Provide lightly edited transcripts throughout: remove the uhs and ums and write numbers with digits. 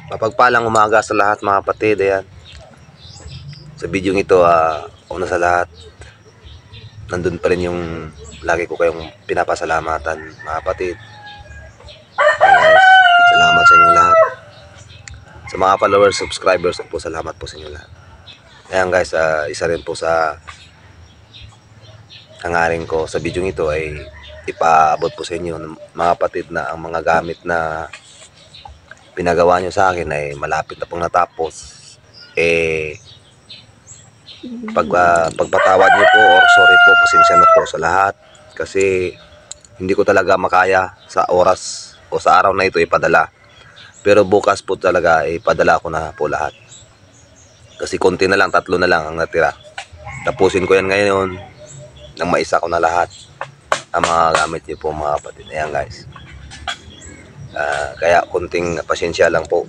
Mapagpalang umaga sa lahat mga kapatid. Ayan. Sa video ito, una sa lahat, nandun pa rin yung lagi ko kayong pinapasalamatan mga kapatid. Guys, salamat sa inyong lahat. Sa mga followers, subscribers po, salamat po sa inyong lahat. Ayan guys, isa rin po sa hangarin ko sa video ito ay ipaabot po sa inyo mga kapatid na ang mga gamit na pinagawa nyo sa akin ay malapit na pong natapos. Pagpatawad nyo po or sorry po, pasensya na po sa lahat kasi hindi ko talaga makaya sa oras o sa araw na ito ipadala, pero bukas po talaga ipadala ko na po lahat kasi konti na lang, 3 na lang ang natira. Tapusin ko yan ngayon nang maisa ko na lahat ang mga gamit nyo po mga kapatid. Ayan guys, kaya konting pasensya lang po.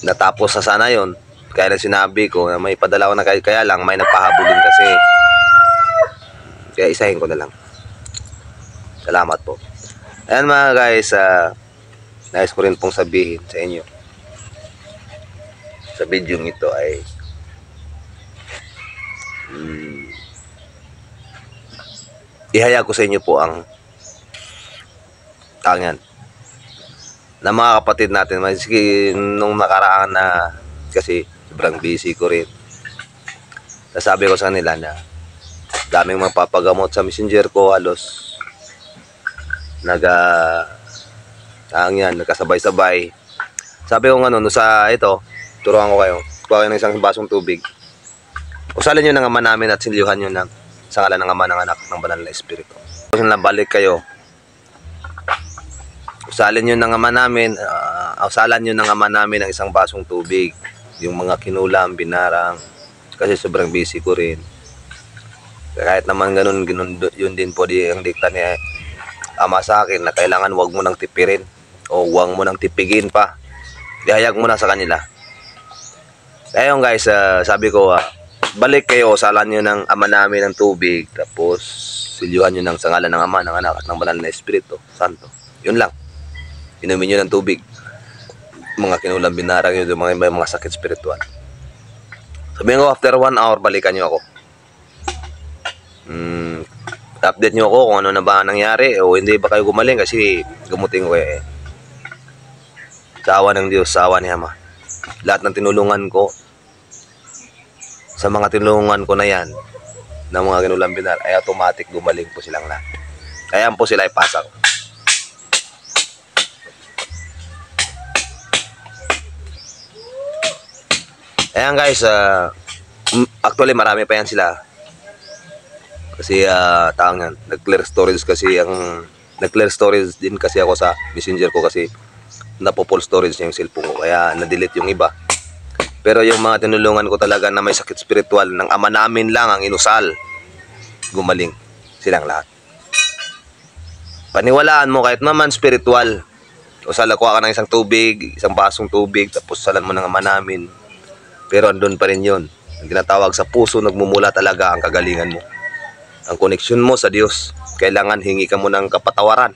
Natapos na sana yon, kaya na sinabi ko na may padala ko na, kaya lang may nagpahabulin kasi, kaya isahin ko na lang. Salamat po. Ayan mga guys, nais ko rin pong sabihin sa inyo sa video ito ay ihayag ko sa inyo po ang tangan na mga kapatid natin. Maski nung nakaraan na, kasi sobrang busy ko rin, nasabi ko sa kanila na daming mapapagamot sa messenger ko, halos nagkasabay-sabay. Sabi ko no, sa ito, turuan ko kayo, kuha kayo ng isang basong tubig, usalin nyo ng Ama namin at sinlihan nyo ng sa ngalan ng Ama, ng Anak, ng Banal na Espiritu. Kung nabalik kayo, usalan nyo ng Ama namin, usalan nyo ng Ama namin ng isang basong tubig, yung mga kinulam, binarang, kasi sobrang busy ko rin. Kahit naman ganun yun din po ang dikta ni Ama sa akin na kailangan wag mo nang tipirin o wag mo nang tipigin pa. Ihayag mo na sa kanila. Ayun guys, sabi ko, balik kayo, usalan nyo ng Ama namin ng tubig, tapos silyuhan nyo ng sa ngalan ng Ama, ng Anak, at ng Banal na Espiritu Santo. Yun lang. Inumin nyo ng tubig, mga kinulang, binarang yun, mga sakit spiritual. Sabihin ko, after 1 hour, balikan nyo ako. Update nyo ako kung ano na ba nangyari o hindi ba kayo gumaling, kasi gumutin ko sa awa ng Diyos, sa awa ni Ama. Lahat ng tinulungan ko, sa mga tinulungan ko na yan, ng mga kinulang, binar, ay automatic gumaling po silang lahat. Kaya po sila ipasa ko. Ayan guys, actually marami pa yan sila. Kasi taong yan, nag-clear storage din kasi ako sa messenger ko kasi napo-full storage yung cellphone ko, kaya na-delete yung iba. Pero yung mga tinulungan ko talaga na may sakit spiritual, ng Ama namin lang ang inusal, gumaling silang lahat. Paniwalaan mo, kahit naman spiritual, usal, kuha ka ng isang tubig, isang basong tubig, tapos salan mo ng Ama namin. Pero andun pa rin yun. Ang ginatawag sa puso, nagmumula talaga ang kagalingan mo. Ang koneksyon mo sa Diyos. Kailangan hingi ka mo ng kapatawaran.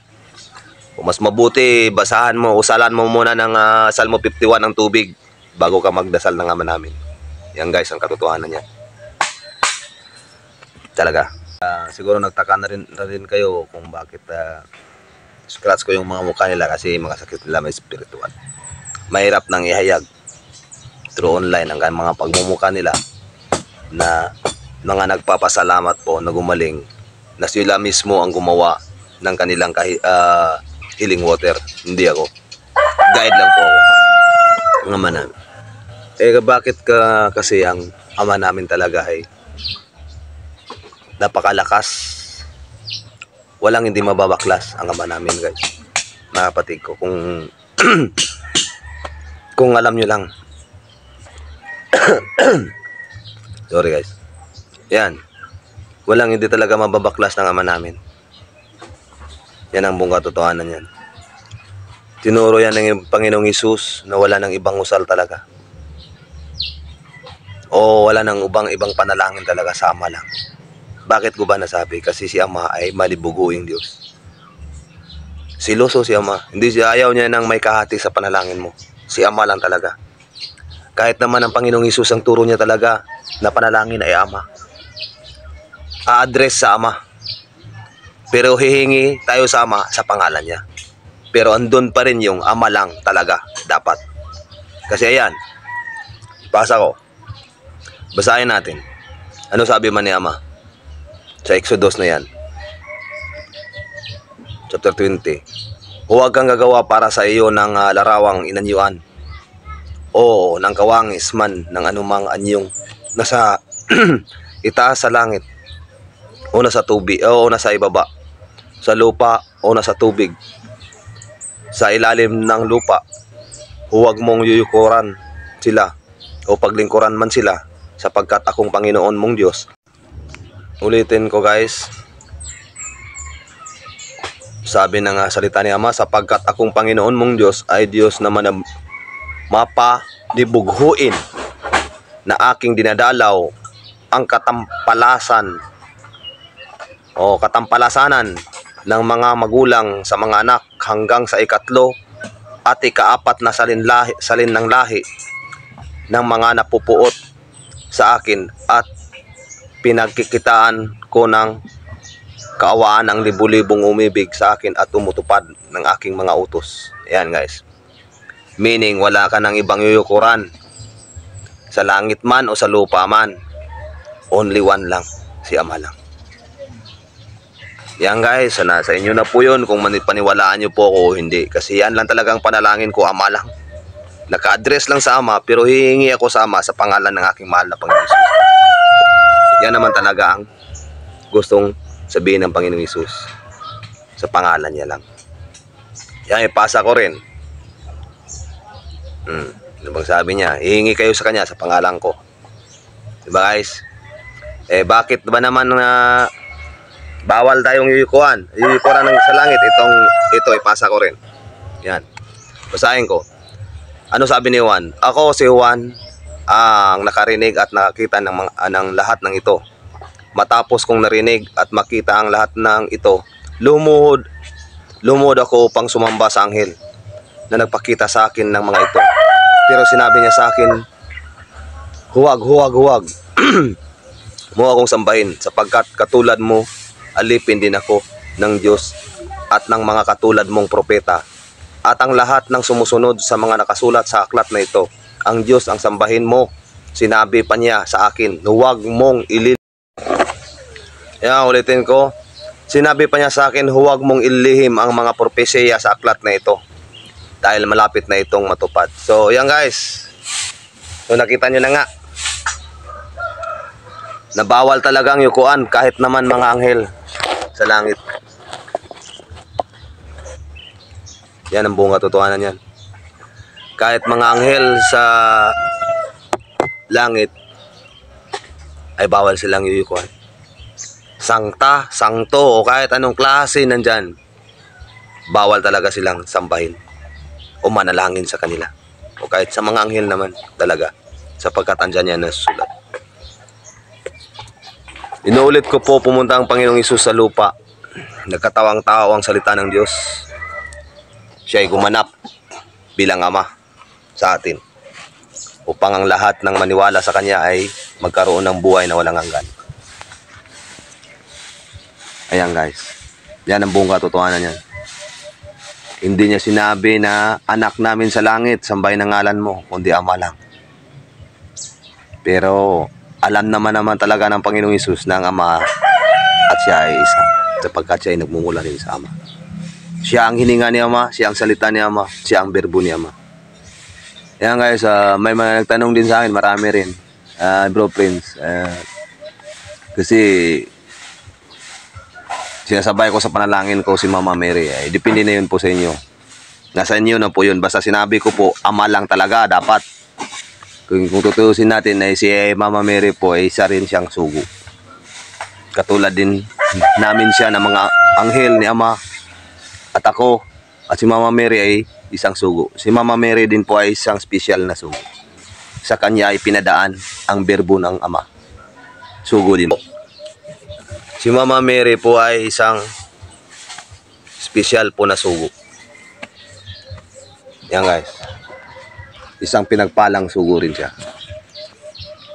O mas mabuti, basahan mo, usalan mo muna ng Salmo 51 ng tubig bago ka magdasal ng Ama namin. Yan guys, ang katotohanan niya. Talaga. Siguro nagtaka na rin kayo kung bakit scratch ko yung mga mukha nila, kasi mga sakit nila may spiritual. Mahirap nang ihayag through online ang mga pagmumukha nila na mga nagpapasalamat po na gumaling, na sila mismo ang gumawa ng kanilang healing water, hindi ako. Guide lang po ako ng Ama namin. Bakit kasi ang Ama namin talaga ay napakalakas, walang hindi mababaklas ang Ama namin guys, mga kapatid ko. Kung alam nyo lang. Sorry guys. Yan, walang hindi talaga mababaklas ng Ama namin. Yan ang buong katotohanan yan. Tinuro yan ng Panginoong Hesus na wala ng ibang usal talaga, o wala ng ibang panalangin talaga, sa Ama lang. Bakit ko ba nasabi? Kasi si Ama ay malibuguing Diyos. Siloso si Ama. Hindi siya, ayaw niya nang may kahati sa panalangin mo. Si Ama lang talaga. Kahit naman ang Panginoong Hesus ang turo niya talaga na panalangin ay Ama. A-address sa Ama. Pero hihingi tayo sa Ama sa pangalan niya. Pero andun pa rin yung Ama lang talaga dapat. Kasi ayan, ipasa ko. Basahin natin. Ano sabi man ni Ama? Sa Exodus na yan. Chapter 20. Huwag kang gagawa para sa iyo ng larawang inanyuan o ng kawangis man ng anumang anyong nasa itaas sa langit o nasa tubig o nasa ibaba, sa lupa o nasa tubig, sa ilalim ng lupa. Huwag mong yuyukuran sila o paglingkuran man sila, sapagkat akong Panginoon mong Diyos. Ulitin ko guys. Sabi ng salita ni Ama, sapagkat akong Panginoon mong Diyos ay Diyos naman na mapadibughuin, na aking dinadalaw ang katampalasanan ng mga magulang sa mga anak hanggang sa ikatlo at ikaapat na salin ng lahi ng mga napupuot sa akin, at pinagkikitaan ko ng kaawaan ang libu-libong umibig sa akin at tumutupad ng aking mga utos. Ayan guys. Meaning wala ka ng ibang yuyukuran. Sa langit man o sa lupa man. Only one lang. Si Ama lang. Yan guys. Sa inyo na po yun kung paniwalaan nyo po ako o hindi. Kasi yan lang talagang panalangin ko, Ama lang. Naka-address lang sa Ama, pero hihingi ako sa Ama sa pangalan ng aking mahal na Panginoon Hesus. Yan naman talaga ang gustong sabihin ng Panginoong Hesus. Sa pangalan niya lang. Yan, ipasa ko rin. Ano bang sabi niya? Hihingi kayo sa kanya sa pangalan ko. Diba guys? Bakit ba naman bawal tayong yuyukuran ng sa langit? Ito, ipasa ko rin. Yan. Basahin ko. Ano sabi ni Juan? Ako si Juan ang nakarinig at nakakita ng lahat ng ito. Matapos kong narinig at makita ang lahat ng ito, lumuhod ako upang sumamba sa anghel na nagpakita sa akin ng mga ito. Pero sinabi niya sa akin, huwag. Mo akong sambahin, sapagkat katulad mo, alipin din ako ng Diyos at ng mga katulad mong propeta. At ang lahat ng sumusunod sa mga nakasulat sa aklat na ito, ang Diyos ang sambahin mo. Sinabi pa niya sa akin, huwag mong Yan, ulitin ko. Sinabi pa niya sa akin, huwag mong ilihim ang mga propesya sa aklat na ito, dahil malapit na itong matupad. So, yan guys. So, nakita nyo na nga. Nabawal talagang yukuan kahit naman mga anghel sa langit. Yan ang bunga totohanan yan. Kahit mga anghel sa langit ay bawal silang yuyukuan. Sangta, sangto o kahit anong klase nandyan, bawal talaga silang sambahin o manalangin sa kanila. O kahit sa mga anghel naman talaga, sapagkat andyan yan nasusulat. Inuulit ko po, pumunta ang Panginoong Hesus sa lupa. Nagkatawang tao ang salita ng Diyos. Siya ay gumanap bilang Ama sa atin, upang ang lahat ng maniwala sa Kanya ay magkaroon ng buhay na walang hanggan. Ayan guys, yan ang buong katotohanan niyan. Hindi niya sinabi na anak namin sa langit, sambahin ang ngalan mo, kundi Ama lang. Pero alam naman talaga ng Panginoong Hesus na ang Ama at siya ay isa, sapagkat siya ay nagmumula rin sa Ama. Siya ang hininga ni Ama, siya ang salita ni Ama, siya ang berbo ni Ama. Ayan guys, may mga nagtanong din sa akin, marami rin, Bro Prince, kasi sinasabay ko sa panalangin ko si Mama Mary. Depende na yun po sa inyo. Nasa inyo na po yun. Basta sinabi ko po, Ama lang talaga dapat. Kung tutuusin natin ay si Mama Mary po ay isa rin siyang sugo. Katulad din namin siya ng mga anghel ni Ama. At ako at si Mama Mary ay isang sugo. Si Mama Mary din po ay isang special na sugo. Sa kanya ay pinadaan ang berbo ng Ama. Sugo din po. Si Mama Mary po ay isang special po na sugo. Yan guys. Isang pinagpalang sugo rin siya.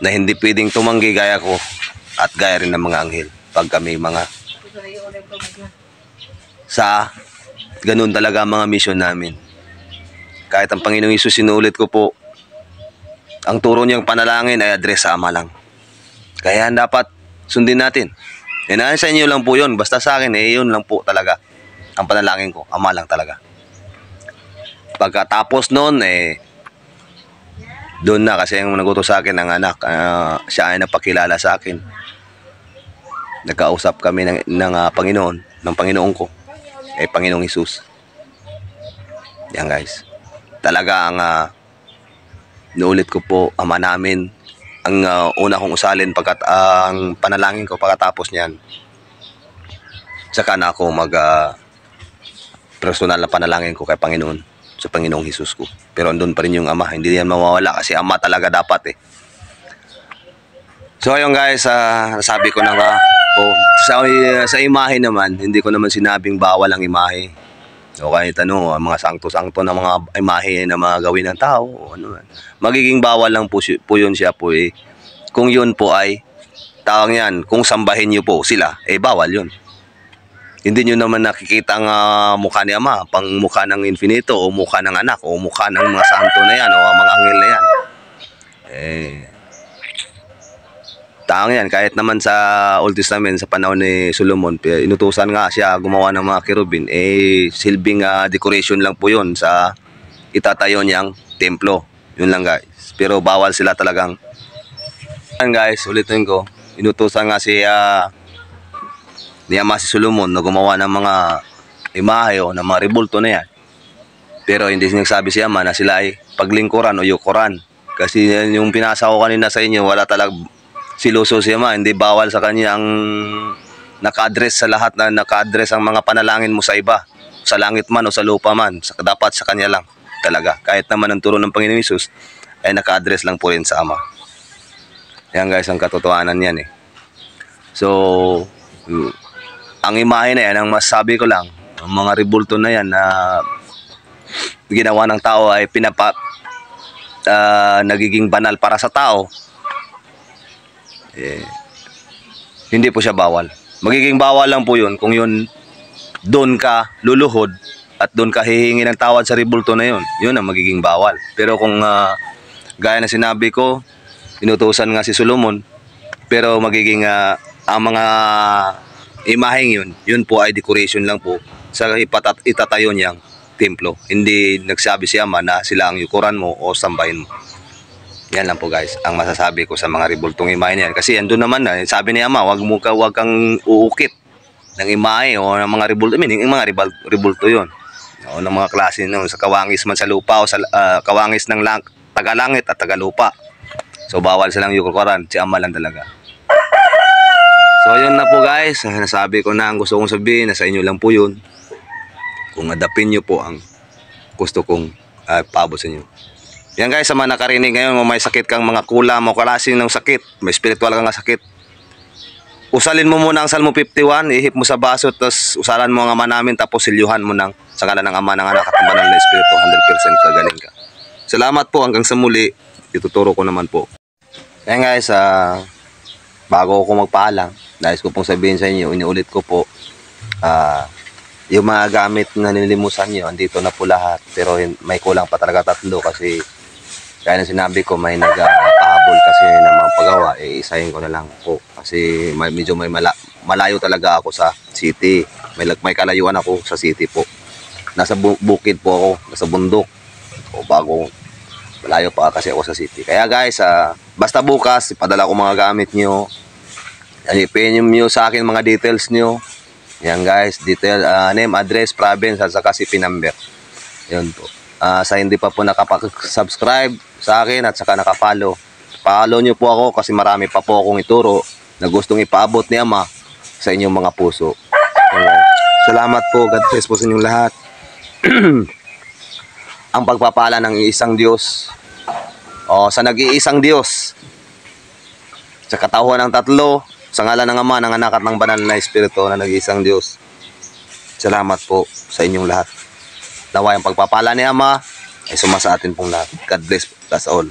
Na hindi pwedeng tumanggi gaya ko at gaya rin ng mga anghel. Pag kami mga sa ganun talaga ang mga mission namin. Kahit ang Panginoong Hesus, sinulit ko po, ang turo niyang panalangin ay address sa Ama lang. Kaya dapat sundin natin. Sa inyo lang po yun. Basta sa akin, yun lang po talaga. Ang panalangin ko, Ama lang talaga. Pagkatapos noon, doon na kasi yung nagutos sa akin ng anak, siya ay napakilala sa akin. Nagkausap kami ng Panginoon, ng Panginoon ko, Panginoong Hesus. Yan guys. Talaga ang naulit ko po, Ama namin, ang una kong usalin ang panalangin ko pagkatapos niyan. Saka na ako personal na panalangin ko kay Panginoon, sa Panginoong Hesus ko. Pero andun pa rin yung Ama, hindi yan mawawala kasi Ama talaga dapat So ayun guys, sabi ko na nga po, sa imahe naman, hindi ko naman sinabing bawal ang imahe. O kahit mga sangto-sangto na mga imahe na mga gawin ng tao, o ano man. Magiging bawal lang po yun siya po Kung yun po ay, tawag yan, kung sambahin nyo po sila, bawal yun. Hindi nyo naman nakikita ang mukha ni Ama, pang mukha ng infinito, o mukha ng anak, o mukha ng mga santo na yan, o mga anghel na yan. Tawag yan, kahit naman sa Old Testament, sa panahon ni Solomon, inutusan nga siya gumawa ng mga kerubin, silbing decoration lang po yun sa itatayo niyang templo. Yun lang guys. Pero bawal sila talagang. Yan guys, ulitin ko, inutusan nga ni Ama si Solomon na gumawa ng mga imahe o ng mga rebulto na yan. Pero hindi nagsabi si Ama na sila ay paglingkuran o yukuran. Kasi yung pinasa ko kanina sa inyo, wala talagang siluso si Ama. Hindi bawal sa kanya ang naka-address sa lahat na naka-address ang mga panalangin mo sa iba. Sa langit man o sa lupa man. Dapat sa kanya lang talaga. Kahit naman ang turo ng Panginoong Hesus ay naka-address lang po rin sa Ama. Yan guys, ang katotohanan yan So, ang imahe na yan, ang masasabi ko lang, ang mga rebulto na yan na ginawa ng tao ay nagiging banal para sa tao, hindi po siya bawal. Magiging bawal lang po yun kung yun doon ka luluhod at doon ka hihingi ng tawad sa rebulto na yun. Yun ang magiging bawal. Pero kung gaya na sinabi ko, inutusan nga si Solomon, pero magiging ang mga imaheng yun po ay decoration lang po sa itatayo niyang templo. Hindi nagsabi si Ama na sila ang yukuran mo o sambahin mo. Yan lang po guys, ang masasabi ko sa mga rebultong imahe niyan. Kasi andun naman sabi ni Ama, wag kang uukit ng imahe o ng mga rebulto. Yung mga rebulto yun. O ng mga klase sa kawangis man sa lupa o sa kawangis ng tagalangit at tagalupa. So bawal silang yukuran, si Ama lang talaga. So yun na po guys, nasabi ko na ang gusto kong sabihin, nasa inyo lang po yun. Kung adapin nyo po ang gusto kong paabot sa inyo. Yan guys, sa mga nakarinig ngayon, may sakit kang mga kulam o klaseng ng sakit, may spiritual kang sakit. Usalin mo muna ang Salmo 51, ihip mo sa baso, tapos usalan mo ang Ama namin, tapos silyuhan mo sa ngalan ng Ama, ng Anak at ng Banal na Espiritu, 100% kagaling ka. Salamat po, hanggang sa muli, ituturo ko naman po. Yan guys, bago ako magpaalam, nais ko pong sabihin sa inyo, iniulit ko po, yung mga gamit na nililimusan nyo, andito na po lahat. Pero may kulang pa talaga 3 kasi kaya na sinabi ko, may nagpahabol kasi ng mga paggawa, isahin ko na lang po. Kasi medyo malayo talaga ako sa city. May kalayuan ako sa city po. Nasa bukid po ako, nasa bundok. O bago, malayo pa kasi ako sa city. Kaya guys, basta bukas, ipadala ko mga gamit nyo. Ipin nyo sa akin mga details nyo. Yan guys, detail, name, address, province, at saka CP number. Yan po. Sa hindi pa po nakapag-subscribe sa akin at saka nakapollow, follow nyo po ako kasi marami pa po akong ituro na gustong ipaabot ni Ama sa inyong mga puso. Salamat po. God bless po sa inyong lahat. Ang pagpapala ng isang Diyos o sa nag-iisang Diyos sa katauhan ng 3 sa ngalan ng Ama, ng Anak at ng Banal na Espiritu na nag-iisang Diyos. Salamat po sa inyong lahat. Naway ang pagpapala ni Ama ay suma sa atin pong lahat. God bless us all.